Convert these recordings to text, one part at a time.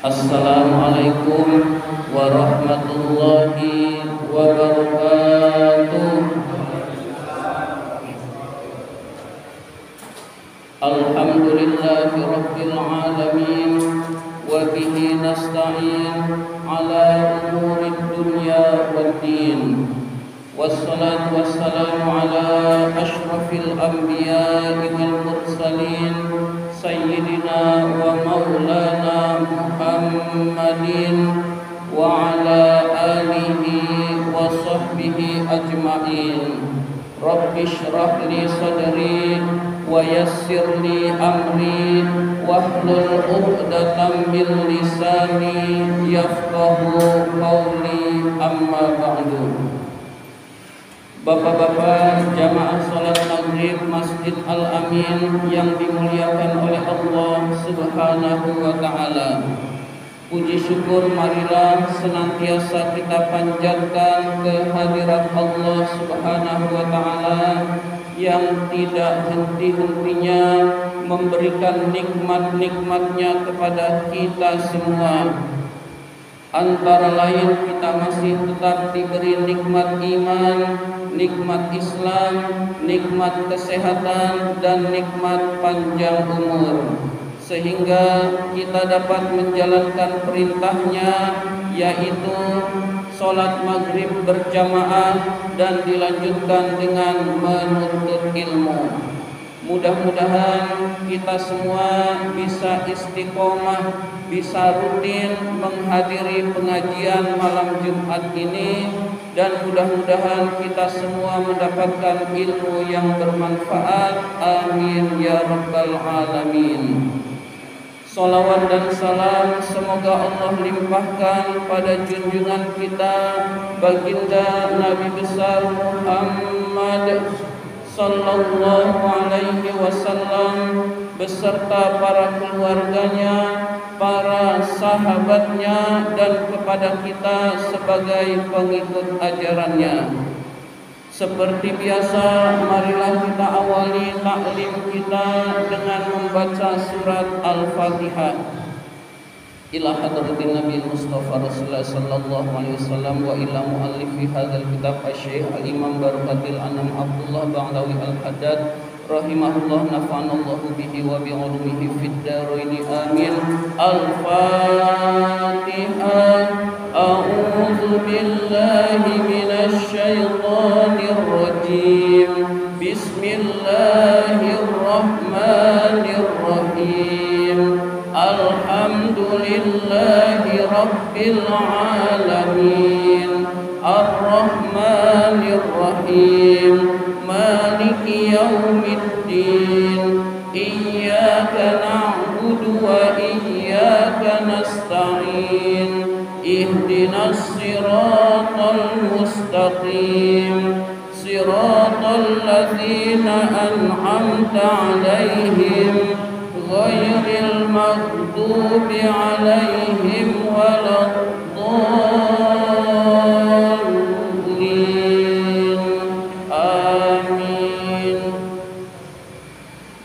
Assalamualaikum warahmatullahi wabarakatuh. Alhamdulillahi rabbil alamin wa bihi nasta'in ala umurid dunya waddin. Wassalatu wassalamu ala ashrafil anbiya'i wal mursalin sayyidina wa maulana Muhammadin wa ala alihi wa sahbihi ajma'in. Rabbi shrah li sadri wa yassir li amri wahlul 'uqdatam min lisani yafqahu qawli, amma ba'du. Bapak-bapak jamaah salat maghrib Masjid Al-Amin yang dimuliakan oleh Allah Subhanahu wa ta'ala, puji syukur marilah senantiasa kita panjatkan kehadirat Allah Subhanahu wa ta'ala yang tidak henti-hentinya memberikan nikmat-nikmatnya kepada kita semua. Antara lain kita masih tetap diberi nikmat iman, nikmat Islam, nikmat kesehatan, dan nikmat panjang umur, sehingga kita dapat menjalankan perintahnya, yaitu sholat maghrib berjamaah dan dilanjutkan dengan menuntut ilmu. Mudah-mudahan kita semua bisa istiqomah, bisa rutin menghadiri pengajian malam Jumat ini, dan mudah-mudahan kita semua mendapatkan ilmu yang bermanfaat. Amin ya rabbal alamin. Salawat dan salam semoga Allah limpahkan pada junjungan kita baginda Nabi besar Muhammad sallallahu alaihi wasallam beserta para keluarganya, para sahabatnya, dan kepada kita sebagai pengikut ajarannya. Seperti biasa, marilah kita awali taklim kita dengan membaca surat Al-Fatihah. Ila hadratin Nabi Mustafa Rasulullah sallallahu alaihi wasallam wa ila muallifi hadzal kitab Asy-Syaikh Al-Imam Barokatil Anam Abdullah Ba'lawi Al-Haddad rahimahullah, nafa'anallahu bihi wa bi ulumihi fid dharain amin. Al-Fatihah. A'udzu billahi minasy syaithanir rajim. Bismillahirrahmanirrahim. Alhamdulillahi rabbil alamin. Ar-Rahmanir Rahim. Maliki yaumiddin. Iyyaka na'budu wa iyyaka nasta'in. Ihdinas siratal mustaqim. Siratal ladzina an'amta 'alaihim ghairil maghdubi 'alaihim waladdallin. Amin.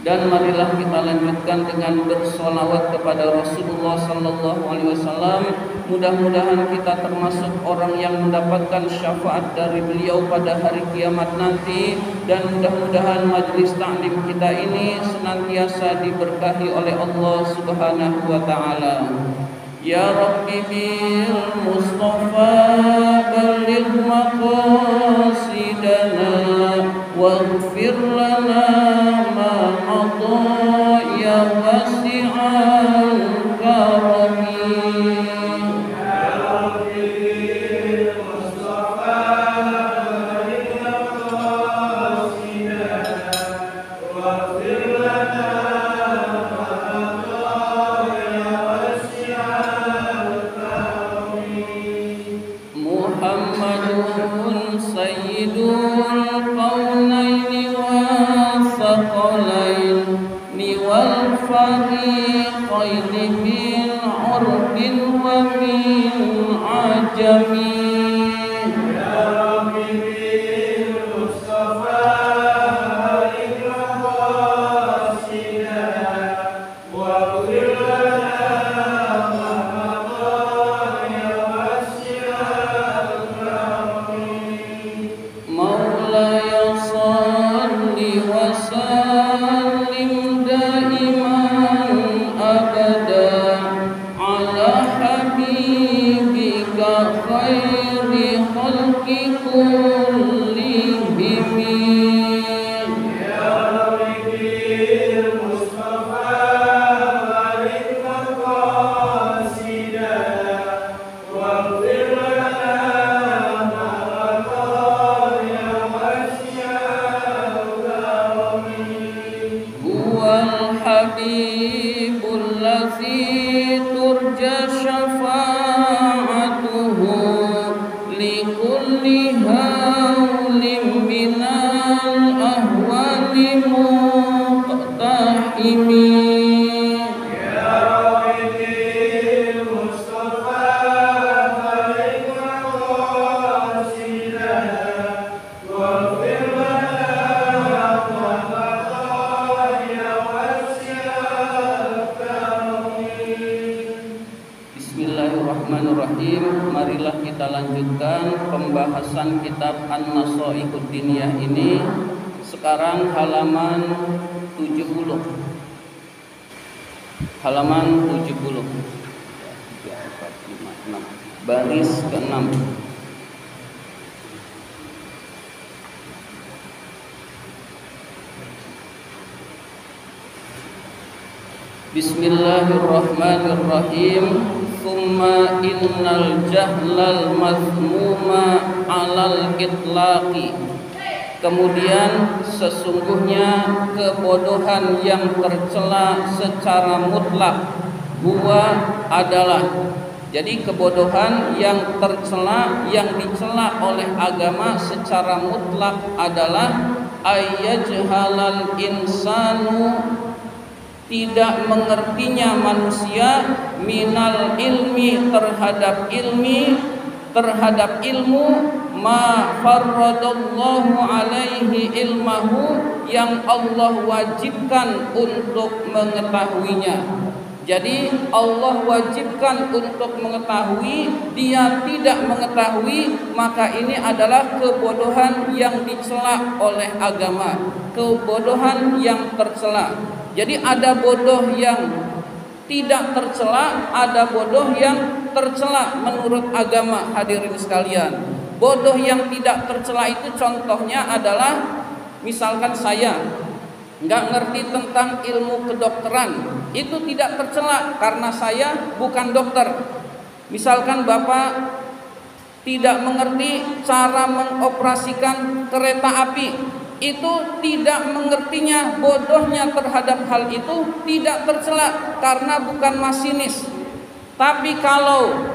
Dan marilah kita lanjutkan dengan bersolawat kepada Rasulullah sallallahu alaihi wasallam. Mudah-mudahan kita termasuk orang yang mendapatkan syafaat dari beliau pada hari kiamat nanti, dan mudah-mudahan majlis taklim kita ini senantiasa diberkahi oleh Allah Subhanahu wa taala. Ya Rabbi bil Mustafa balligh maqasidana waghfir lana ma madha ya wasi'al karami. Muhammadun sayyidul qaunaini wa thaqalaini wal fariqaini min urbin wa min ajami. Ya Rabbi bil Mustafa Bismillahirrahmanirrahim. Marilah kita lanjutkan pembahasan kitab An-Nasaihud Diniyah ini. Sekarang halaman 70. Halaman 70. 3, 4, 5, 6. Baris ke-6. Bismillahirrahmanirrahim. Thumma innal jahlal mazmuma alal itlaqi. Kemudian sesungguhnya kebodohan yang tercela secara mutlak adalah. Jadi kebodohan yang tercela, yang dicela oleh agama secara mutlak adalah ayyajhalal insanu, tidak mengertinya manusia, minal ilmi, terhadap ilmu, ma farradallahu alaihi ilmahu, yang Allah wajibkan untuk mengetahuinya. Jadi Allah wajibkan untuk mengetahui, dia tidak mengetahui, maka ini adalah kebodohan yang dicela oleh agama, kebodohan yang tercela. Jadi ada bodoh yang tidak tercela, ada bodoh yang tercela menurut agama. Hadirin sekalian, bodoh yang tidak tercela itu contohnya adalah, misalkan saya nggak ngerti tentang ilmu kedokteran, itu tidak tercela karena saya bukan dokter. Misalkan Bapak tidak mengerti cara mengoperasikan kereta api, itu tidak mengertinya, bodohnya terhadap hal itu tidak tercela karena bukan masinis. Tapi kalau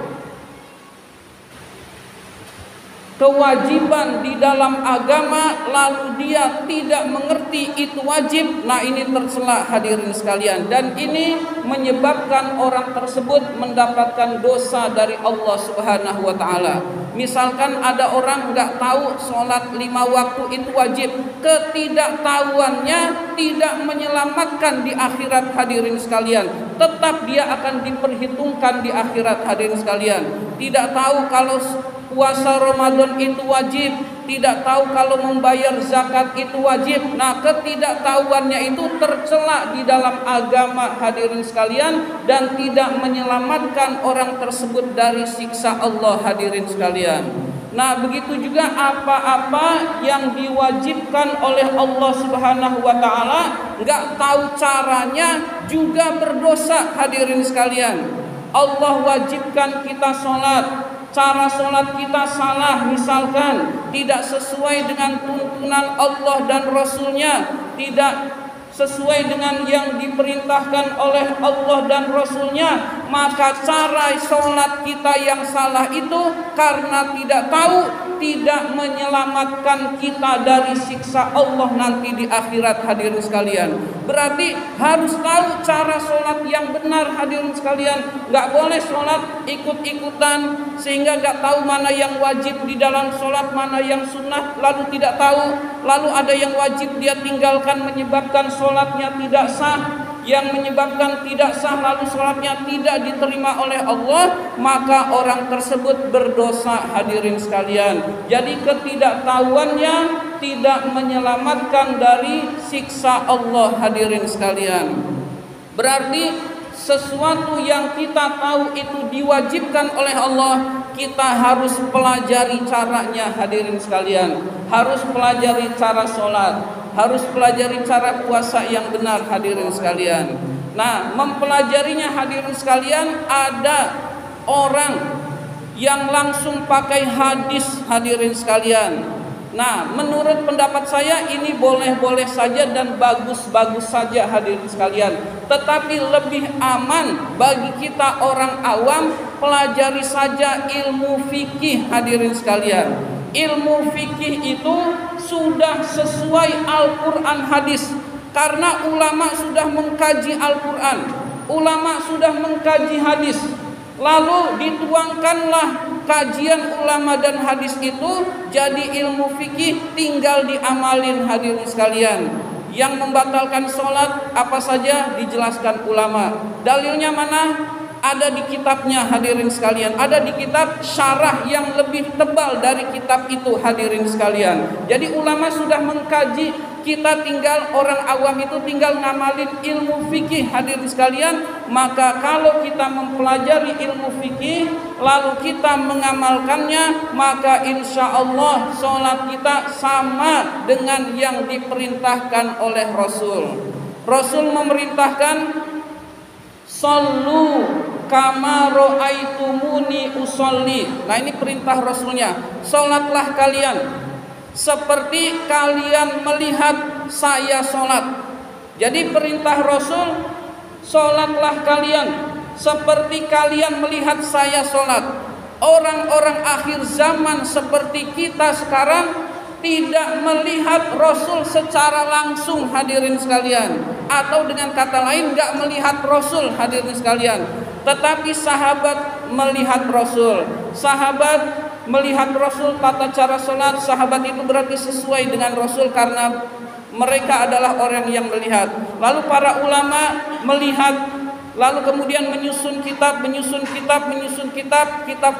kewajiban di dalam agama lalu dia tidak mengerti itu wajib, nah ini tercela hadirin sekalian, dan ini menyebabkan orang tersebut mendapatkan dosa dari Allah Subhanahu wa taala. Misalkan ada orang nggak tahu sholat 5 waktu itu wajib, ketidaktahuannya tidak menyelamatkan di akhirat hadirin sekalian, tetap dia akan diperhitungkan di akhirat hadirin sekalian. Tidak tahu kalau puasa Ramadan itu wajib, tidak tahu kalau membayar zakat itu wajib. Nah, ketidaktahuannya itu tercela di dalam agama hadirin sekalian, dan tidak menyelamatkan orang tersebut dari siksa Allah hadirin sekalian. Nah, begitu juga apa-apa yang diwajibkan oleh Allah Subhanahu wa taala, enggak tahu caranya juga berdosa hadirin sekalian. Allah wajibkan kita sholat, cara sholat kita salah, misalkan tidak sesuai dengan tuntunan Allah dan Rasulnya, tidak sesuai dengan yang diperintahkan oleh Allah dan Rasulnya, maka cara sholat kita yang salah itu karena tidak tahu, tidak menyelamatkan kita dari siksa Allah nanti di akhirat hadirin sekalian. Berarti harus tahu cara sholat yang benar hadirin sekalian. Gak boleh sholat ikut-ikutan sehingga gak tahu mana yang wajib di dalam sholat, mana yang sunnah, lalu tidak tahu, lalu ada yang wajib dia tinggalkan menyebabkan sholatnya tidak sah, yang menyebabkan tidak sah lalu sholatnya tidak diterima oleh Allah, maka orang tersebut berdosa hadirin sekalian. Jadi ketidaktahuannya tidak menyelamatkan dari siksa Allah hadirin sekalian. Berarti sesuatu yang kita tahu itu diwajibkan oleh Allah, kita harus pelajari caranya hadirin sekalian. Harus pelajari cara sholat, harus pelajari cara puasa yang benar hadirin sekalian. Nah, mempelajarinya hadirin sekalian, ada orang yang langsung pakai hadis hadirin sekalian. Nah, menurut pendapat saya ini boleh-boleh saja dan bagus-bagus saja hadirin sekalian. Tetapi lebih aman bagi kita orang awam, pelajari saja ilmu fikih hadirin sekalian. Ilmu fikih itu sudah sesuai Al-Quran hadis. Karena ulama sudah mengkaji Al-Quran, ulama sudah mengkaji hadis. Lalu dituangkanlah kajian ulama dan hadis itu jadi ilmu fikih, tinggal diamalin hadirin sekalian. Yang membatalkan sholat apa saja dijelaskan ulama. Dalilnya mana? Ada di kitabnya hadirin sekalian. Ada di kitab syarah yang lebih tebal dari kitab itu hadirin sekalian. Jadi ulama sudah mengkaji, kita tinggal orang awam itu tinggal ngamalin ilmu fikih hadirin sekalian. Maka kalau kita mempelajari ilmu fikih lalu kita mengamalkannya, maka insya Allah sholat kita sama dengan yang diperintahkan oleh Rasul. Rasul memerintahkan sallu kama ra'aitumuni usolli. Nah, ini perintah Rasulnya. Salatlah kalian seperti kalian melihat saya salat. Jadi perintah Rasul, salatlah kalian seperti kalian melihat saya salat. Orang-orang akhir zaman seperti kita sekarang tidak melihat Rasul secara langsung hadirin sekalian, atau dengan kata lain nggak melihat Rasul hadirin sekalian. Tetapi sahabat melihat Rasul, sahabat melihat Rasul tata cara sholat. Sahabat itu berarti sesuai dengan Rasul karena mereka adalah orang yang melihat. Lalu para ulama melihat, lalu kemudian menyusun kitab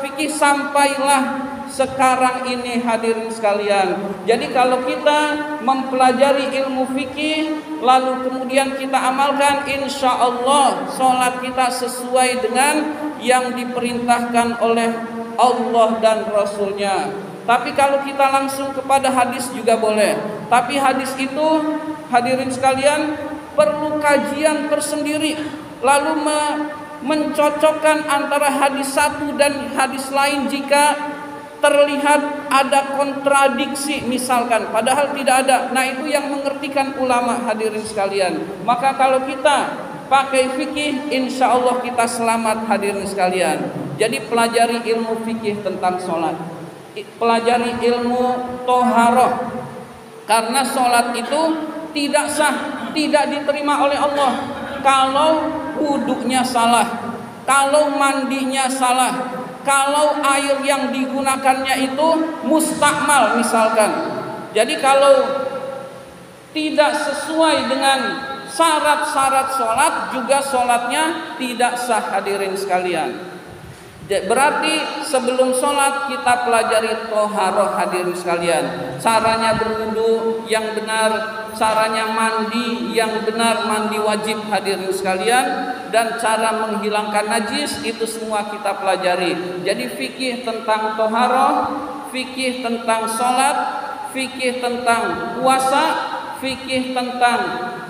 fikih sampailah sekarang ini hadirin sekalian. Jadi kalau kita mempelajari ilmu fikih lalu kemudian kita amalkan, insya Allah sholat kita sesuai dengan yang diperintahkan oleh Allah dan Rasulnya. Tapi kalau kita langsung kepada hadis juga boleh. Tapi hadis itu hadirin sekalian perlu kajian tersendiri. Lalu mencocokkan antara hadis satu dan hadis lain jika terlihat ada kontradiksi misalkan, padahal tidak ada. Nah, itu yang mengertikan ulama hadirin sekalian. Maka kalau kita pakai fikih, insya Allah kita selamat hadirin sekalian. Jadi pelajari ilmu fikih tentang sholat, pelajari ilmu toharoh, karena sholat itu tidak sah, tidak diterima oleh Allah kalau wuduknya salah, kalau mandinya salah, kalau air yang digunakannya itu mustakmal misalkan. Jadi kalau tidak sesuai dengan syarat-syarat sholat, juga sholatnya tidak sah hadirin sekalian. Berarti sebelum sholat kita pelajari toharoh hadirin sekalian. Caranya berwudu yang benar, caranya mandi yang benar, mandi wajib hadirin sekalian, dan cara menghilangkan najis, itu semua kita pelajari. Jadi fikih tentang toharoh, fikih tentang sholat, fikih tentang puasa, fikih tentang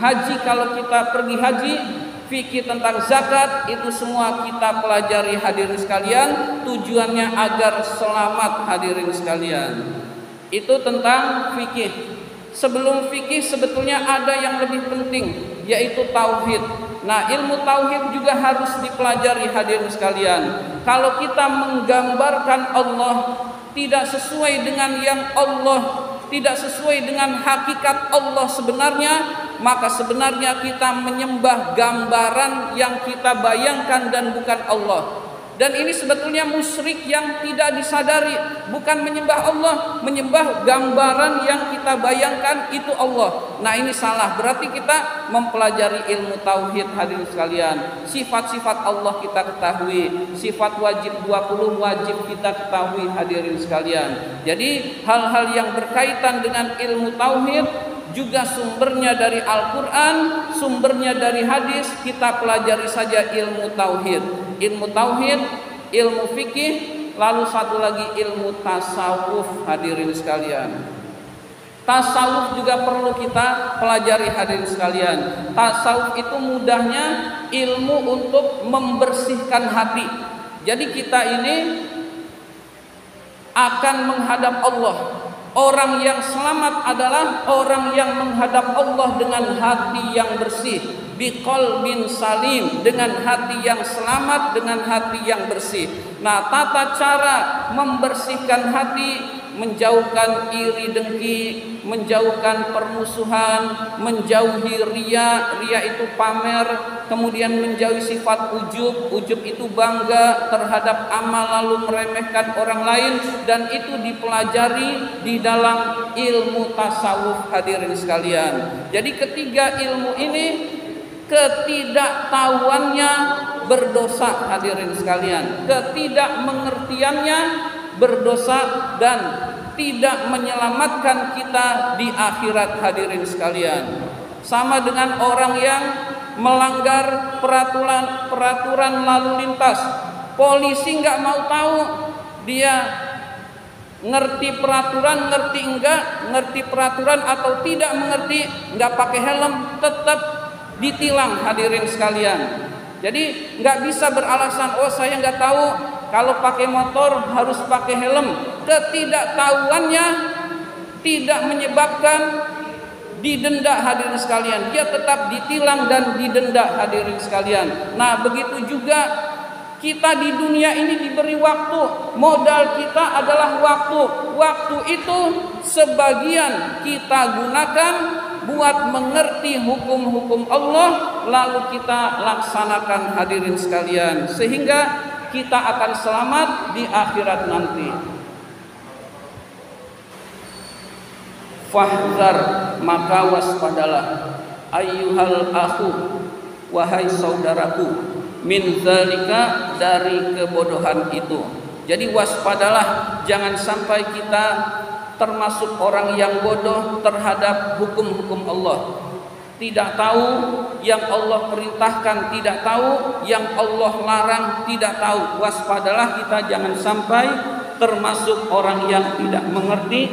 haji kalau kita pergi haji, fikih tentang zakat, itu semua kita pelajari hadirin sekalian. Tujuannya agar selamat hadirin sekalian. Itu tentang fikih. Sebelum fikih sebetulnya ada yang lebih penting, yaitu tauhid. Nah, ilmu tauhid juga harus dipelajari hadirin sekalian. Kalau kita menggambarkan Allah tidak sesuai dengan yang Allah, tidak sesuai dengan hakikat Allah sebenarnya, maka sebenarnya kita menyembah gambaran yang kita bayangkan dan bukan Allah. Dan ini sebetulnya musyrik yang tidak disadari, bukan menyembah Allah, menyembah gambaran yang kita bayangkan itu Allah. Nah, ini salah. Berarti kita mempelajari ilmu tauhid hadirin sekalian. Sifat-sifat Allah kita ketahui, sifat wajib 20 wajib kita ketahui hadirin sekalian. Jadi hal-hal yang berkaitan dengan ilmu tauhid juga sumbernya dari Al-Quran, sumbernya dari hadis. Kita pelajari saja ilmu tauhid. Ilmu tauhid, ilmu fikih, lalu satu lagi ilmu tasawuf hadirin sekalian. Tasawuf juga perlu kita pelajari hadirin sekalian. Tasawuf itu mudahnya ilmu untuk membersihkan hati. Jadi kita ini akan menghadap Allah. Orang yang selamat adalah orang yang menghadap Allah dengan hati yang bersih, biqalbin salim, dengan hati yang selamat, dengan hati yang bersih. Nah, tata cara membersihkan hati, menjauhkan iri dengki, menjauhkan permusuhan, menjauhi ria, ria itu pamer, kemudian menjauhi sifat ujub, ujub itu bangga terhadap amal lalu meremehkan orang lain, dan itu dipelajari di dalam ilmu tasawuf hadirin sekalian. Jadi ketiga ilmu ini ketidaktahuannya berdosa hadirin sekalian, ketidakmengertiannya berdosa dan tidak menyelamatkan kita di akhirat hadirin sekalian. Sama dengan orang yang melanggar peraturan lalu lintas. Polisi nggak mau tahu, dia ngerti peraturan, ngerti peraturan atau tidak mengerti, nggak pakai helm, tetap ditilang hadirin sekalian. Jadi nggak bisa beralasan, oh saya nggak tahu kalau pakai motor harus pakai helm. Ketidaktahuannya tidak menyebabkan didenda hadirin sekalian, dia tetap ditilang dan didenda hadirin sekalian. Nah, begitu juga kita di dunia ini diberi waktu, modal kita adalah waktu. Waktu itu sebagian kita gunakan buat mengerti hukum-hukum Allah, lalu kita laksanakan hadirin sekalian, sehingga kita akan selamat di akhirat nanti. Fahdhar, maka waspadalah, ayyuhal akhu, wahai saudaraku, min zalika, dari kebodohan itu. Jadi waspadalah, jangan sampai kita termasuk orang yang bodoh terhadap hukum-hukum Allah. Tidak tahu yang Allah perintahkan, tidak tahu yang Allah larang, tidak tahu. Waspadalah kita, jangan sampai termasuk orang yang tidak mengerti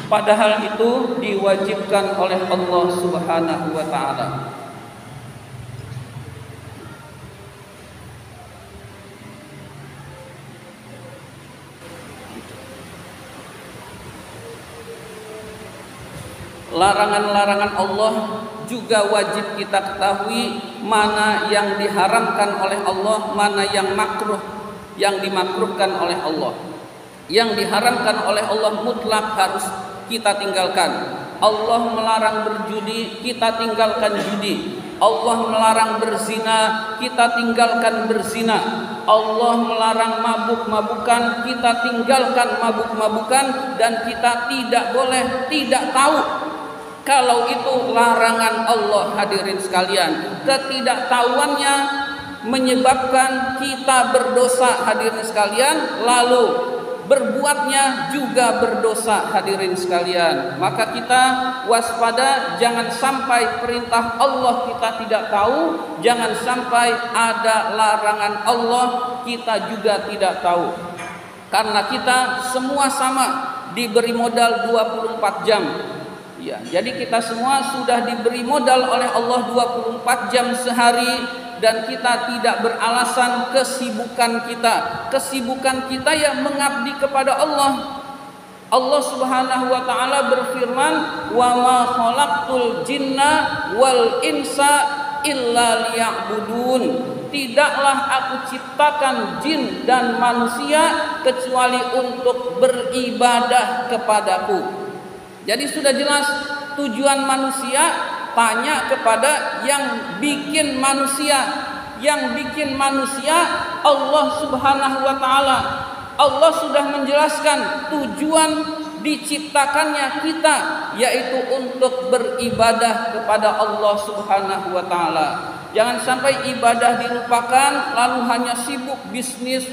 padahal itu diwajibkan oleh Allah Subhanahu wa taala. Larangan-larangan Allah juga wajib kita ketahui, mana yang diharamkan oleh Allah, mana yang makruh, yang dimakruhkan oleh Allah. Yang diharamkan oleh Allah mutlak harus kita tinggalkan. Allah melarang berjudi, kita tinggalkan judi. Allah melarang berzina, kita tinggalkan berzina. Allah melarang mabuk-mabukan, kita tinggalkan mabuk-mabukan. Dan kita tidak boleh tidak tahu kalau itu larangan Allah hadirin sekalian. Ketidaktahuannya menyebabkan kita berdosa hadirin sekalian, lalu berbuatnya juga berdosa hadirin sekalian. Maka kita waspada, jangan sampai perintah Allah kita tidak tahu, jangan sampai ada larangan Allah kita juga tidak tahu. Karena kita semua sama diberi modal 24 jam. Ya, jadi kita semua sudah diberi modal oleh Allah 24 jam sehari. Dan kita tidak beralasan kesibukan kita. Kesibukan kita yang mengabdi kepada Allah. Allah Subhanahu wa taala berfirman, "Wa ma khalaqtul jinna wal insa illa liya'budun." Tidaklah aku ciptakan jin dan manusia kecuali untuk beribadah kepadaku. Jadi sudah jelas tujuan manusia. Tanya kepada yang bikin manusia. Yang bikin manusia Allah Subhanahu wa taala. Allah sudah menjelaskan tujuan diciptakannya kita, yaitu untuk beribadah kepada Allah Subhanahu wa taala. Jangan sampai ibadah dilupakan, lalu hanya sibuk bisnis.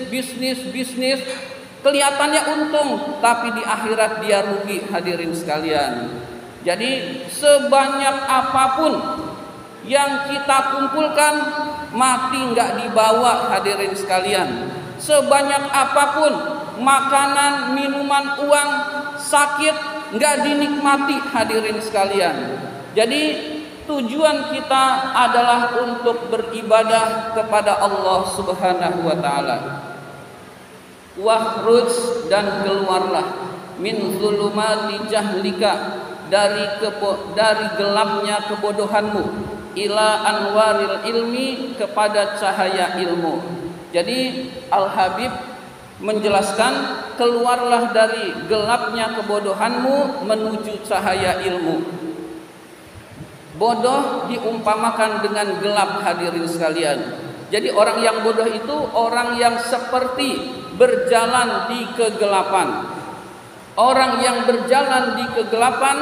Kelihatannya untung, tapi di akhirat dia rugi hadirin sekalian. Jadi sebanyak apapun yang kita kumpulkan, mati nggak dibawa hadirin sekalian. Sebanyak apapun makanan, minuman, uang, sakit, nggak dinikmati hadirin sekalian. Jadi tujuan kita adalah untuk beribadah kepada Allah Subhanahu wa taala. Wahruj, dan keluarlah min zulumati jahlika, dari gelapnya kebodohanmu, ila anwaril ilmi, kepada cahaya ilmu. Jadi Al-Habib menjelaskan, keluarlah dari gelapnya kebodohanmu menuju cahaya ilmu. Bodoh diumpamakan dengan gelap hadirin sekalian. Jadi orang yang bodoh itu orang yang seperti berjalan di kegelapan. Orang yang berjalan di kegelapan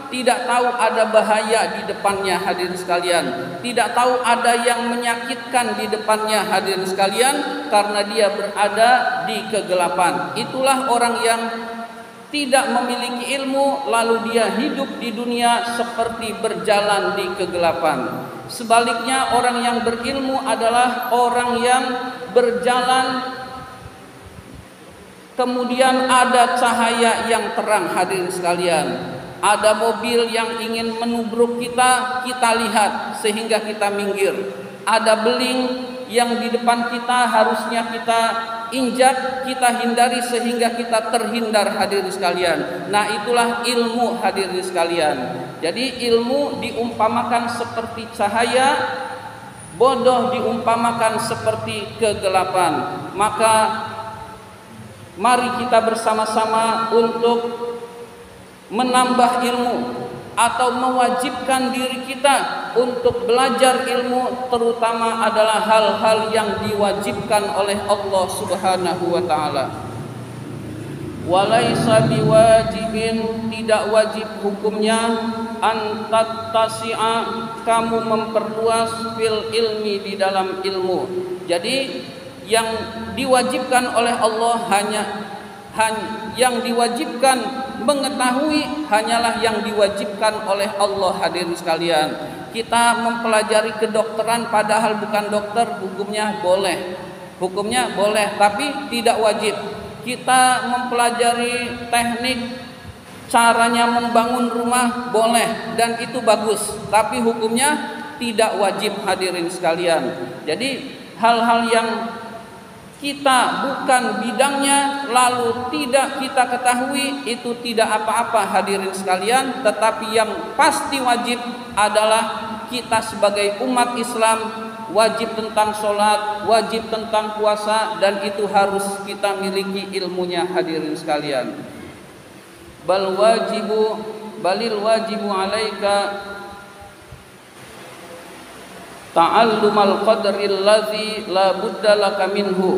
tidak tahu ada bahaya di depannya hadirin sekalian. Tidak tahu ada yang menyakitkan di depannya hadirin sekalian, karena dia berada di kegelapan. Itulah orang yang tidak memiliki ilmu, lalu dia hidup di dunia seperti berjalan di kegelapan. Sebaliknya orang yang berilmu adalah orang yang berjalan, kemudian ada cahaya yang terang hadirin sekalian. Ada mobil yang ingin menubruk kita, kita lihat sehingga kita minggir. Ada beling yang di depan kita harusnya kita injak, kita hindari sehingga kita terhindar hadirin sekalian. Nah, itulah ilmu hadirin sekalian. Jadi ilmu diumpamakan seperti cahaya, bodoh diumpamakan seperti kegelapan. Maka mari kita bersama-sama untuk menambah ilmu atau mewajibkan diri kita untuk belajar ilmu, terutama adalah hal-hal yang diwajibkan oleh Allah Subhanahu wa taala. Walaisa biwajibin, tidak wajib hukumnya, antattasi'a, kamu memperluas fil ilmi, di dalam ilmu. Jadi yang diwajibkan oleh Allah hanya yang diwajibkan mengetahui hanyalah yang diwajibkan oleh Allah hadirin sekalian. Kita mempelajari kedokteran padahal bukan dokter, hukumnya boleh. Hukumnya boleh tapi tidak wajib. Kita mempelajari teknik caranya membangun rumah boleh dan itu bagus, tapi hukumnya tidak wajib hadirin sekalian. Jadi hal-hal yang kita bukan bidangnya lalu tidak kita ketahui, itu tidak apa-apa hadirin sekalian. Tetapi yang pasti wajib adalah kita sebagai umat Islam wajib tentang sholat, wajib tentang puasa, dan itu harus kita miliki ilmunya hadirin sekalian. Balil wajibu alaika ta'allumal qadril ladzi la budda laka minhu.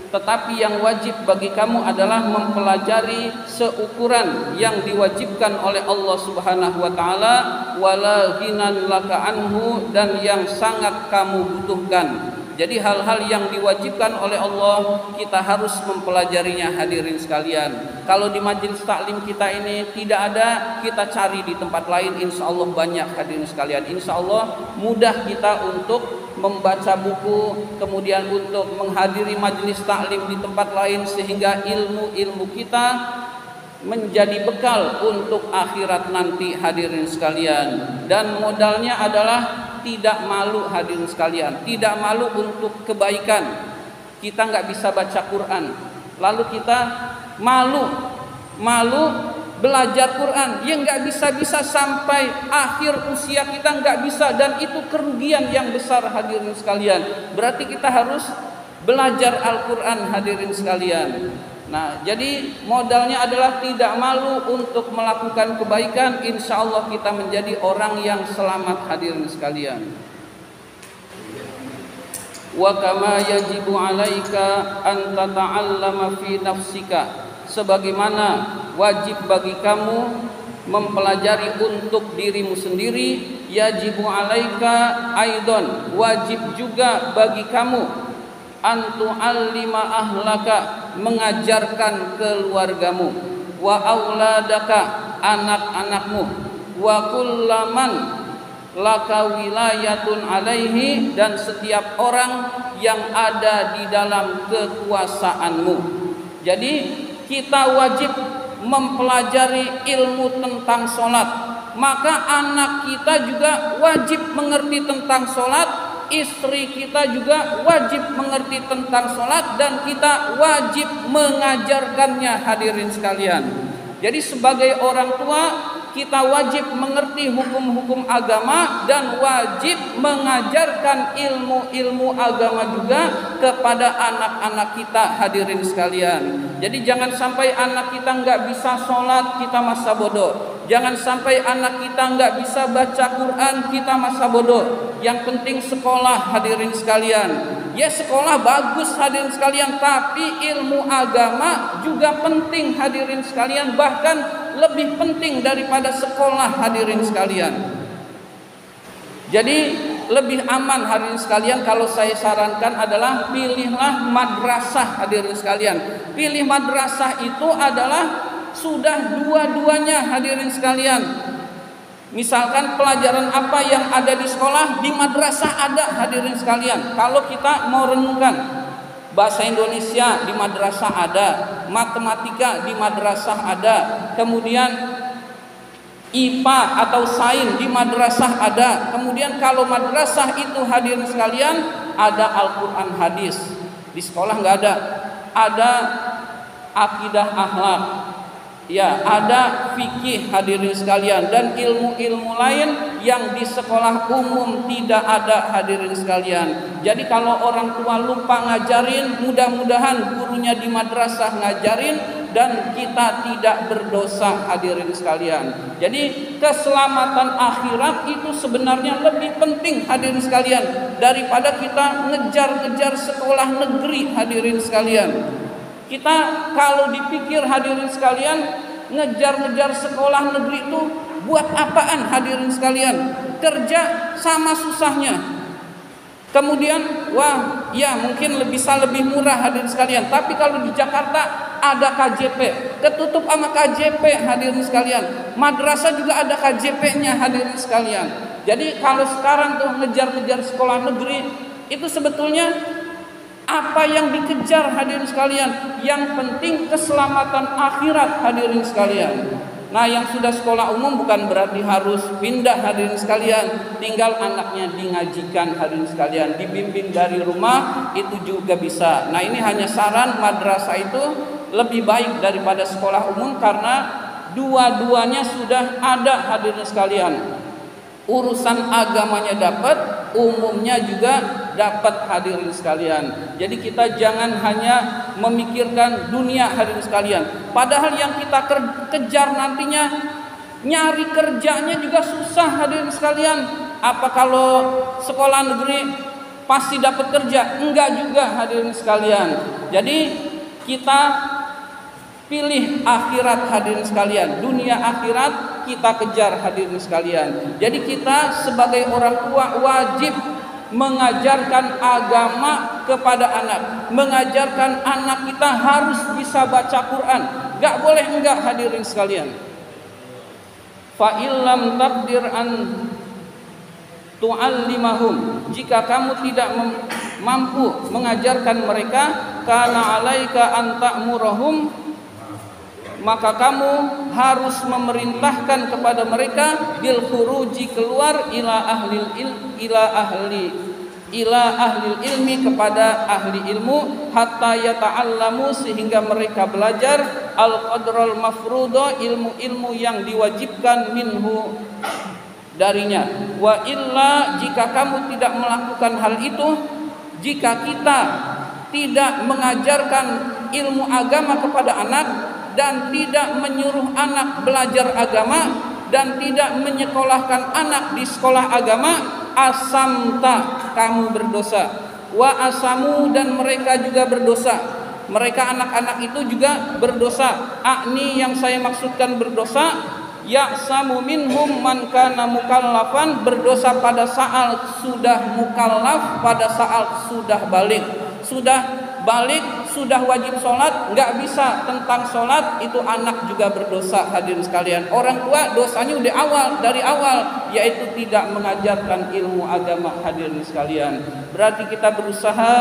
Tetapi yang wajib bagi kamu adalah mempelajari seukuran yang diwajibkan oleh Allah Subhanahu wa taala, wala ghinan laka anhu, dan yang sangat kamu butuhkan. Jadi hal-hal yang diwajibkan oleh Allah kita harus mempelajarinya hadirin sekalian. Kalau di majelis taklim kita ini tidak ada, kita cari di tempat lain, insya Allah banyak hadirin sekalian. Insya Allah mudah kita untuk membaca buku, kemudian untuk menghadiri majelis taklim di tempat lain, sehingga ilmu-ilmu kita menjadi bekal untuk akhirat nanti hadirin sekalian. Dan modalnya adalah tidak malu hadirin sekalian, tidak malu untuk kebaikan. Kita nggak bisa baca Quran, lalu kita malu belajar Quran, yang nggak bisa sampai akhir usia kita nggak bisa, dan itu kerugian yang besar hadirin sekalian. Berarti kita harus belajar Al-Quran hadirin sekalian. Nah, jadi modalnya adalah tidak malu untuk melakukan kebaikan. Insya Allah kita menjadi orang yang selamat hadirin sekalian. Wa kama yajibu alaika an tata'allama fi nafsika, sebagaimana wajib bagi kamu mempelajari untuk dirimu sendiri, yajibu alaika aidon, wajib juga bagi kamu antu'allima ahlaka, mengajarkan keluargamu, wa auladaka, anak-anakmu, wa kullaman laka wilayatun alaihi, dan setiap orang yang ada di dalam kekuasaanmu. Jadi kita wajib mempelajari ilmu tentang sholat. Maka anak kita juga wajib mengerti tentang sholat, istri kita juga wajib mengerti tentang sholat, dan kita wajib mengajarkannya, hadirin sekalian. Jadi sebagai orang tua kita wajib mengerti hukum-hukum agama dan wajib mengajarkan ilmu-ilmu agama juga kepada anak-anak kita, hadirin sekalian. Jadi jangan sampai anak kita nggak bisa sholat, kita masa bodoh. Jangan sampai anak kita nggak bisa baca Quran, kita masa bodoh. Yang penting sekolah, hadirin sekalian. Ya sekolah bagus, hadirin sekalian, tapi ilmu agama juga penting, hadirin sekalian. Bahkan lebih penting daripada sekolah, hadirin sekalian. Jadi lebih aman, hadirin sekalian, kalau saya sarankan adalah pilihlah madrasah, hadirin sekalian. Pilih madrasah itu adalah sudah dua-duanya, hadirin sekalian. Misalkan pelajaran apa yang ada di sekolah, di madrasah ada, hadirin sekalian. Kalau kita mau renungkan, bahasa Indonesia di madrasah ada, matematika di madrasah ada, kemudian IPA atau sains di madrasah ada. Kemudian kalau madrasah itu, hadirin sekalian, ada Al-Quran hadis. Di sekolah nggak ada. Ada akidah akhlak, ya, ada fikih, hadirin sekalian, dan ilmu-ilmu lain yang di sekolah umum tidak ada, hadirin sekalian. Jadi kalau orang tua lupa ngajarin, mudah-mudahan gurunya di madrasah ngajarin dan kita tidak berdosa, hadirin sekalian. Jadi keselamatan akhirat itu sebenarnya lebih penting, hadirin sekalian, daripada kita ngejar-ngejar sekolah negeri, hadirin sekalian. Kita kalau dipikir, hadirin sekalian, ngejar-ngejar sekolah negeri itu buat apaan, hadirin sekalian? Kerja sama susahnya. Kemudian, wah, ya mungkin bisa lebih murah, hadirin sekalian. Tapi kalau di Jakarta ada KJP, ketutup sama KJP, hadirin sekalian. Madrasah juga ada KJP-nya, hadirin sekalian. Jadi kalau sekarang tuh ngejar-ngejar sekolah negeri, itu sebetulnya apa yang dikejar, hadirin sekalian? Yang penting keselamatan akhirat, hadirin sekalian. Nah, yang sudah sekolah umum bukan berarti harus pindah, hadirin sekalian. Tinggal anaknya dingajikan, hadirin sekalian, dibimbing dari rumah, itu juga bisa. Nah, ini hanya saran, madrasah itu lebih baik daripada sekolah umum karena dua-duanya sudah ada, hadirin sekalian. Urusan agamanya dapat, umumnya juga dapat, hadirin sekalian. Jadi kita jangan hanya memikirkan dunia, hadirin sekalian. Padahal yang kita kejar nantinya nyari kerjanya juga susah, hadirin sekalian. Apa kalau sekolah negeri pasti dapat kerja? Enggak juga, hadirin sekalian. Jadi kita pilih akhirat, hadirin sekalian. Dunia akhirat kita kejar, hadirin sekalian. Jadi kita sebagai orang tua wajib mengajarkan agama kepada anak, mengajarkan anak kita harus bisa baca Quran. Gak boleh enggak, hadirin sekalian. Fa illam taqdir an tu'allimahum, jika kamu tidak mampu mengajarkan mereka, kana alaika an ta'murahum, maka kamu harus memerintahkan kepada mereka bil khuruji, keluar ila ahli ilmi, kepada ahli ilmu, hatta yata'allamu, sehingga mereka belajar al qadral mafruḍa, ilmu-ilmu yang diwajibkan minhu, darinya. Wa illa, jika kamu tidak melakukan hal itu, jika kita tidak mengajarkan ilmu agama kepada anak dan tidak menyuruh anak belajar agama dan tidak menyekolahkan anak di sekolah agama, asamta, kamu berdosa. Wa asamu, dan mereka juga berdosa. Mereka anak-anak itu juga berdosa. Akni, yang saya maksudkan berdosa, ya'samu minhum man kana mukallafan, berdosa pada saat sudah mukallaf, pada saat sudah balik. Sudah balik, sudah wajib sholat, nggak bisa tentang sholat, itu anak juga berdosa. Hadirin sekalian, orang tua dosanya udah dari awal, yaitu tidak mengajarkan ilmu agama. Hadirin sekalian, berarti kita berusaha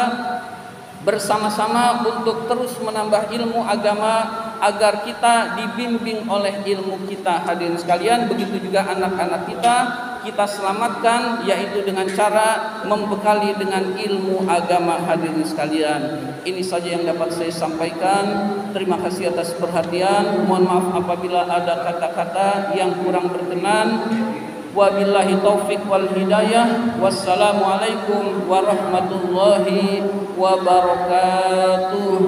bersama-sama untuk terus menambah ilmu agama agar kita dibimbing oleh ilmu kita. Hadirin sekalian, begitu juga anak-anak kita selamatkan, yaitu dengan cara membekali dengan ilmu agama. Hadirin sekalian, ini saja yang dapat saya sampaikan. Terima kasih atas perhatian. Mohon maaf apabila ada kata-kata yang kurang berkenan. Wabillahi taufiq wal hidayah. Wassalamualaikum warahmatullahi wabarakatuh.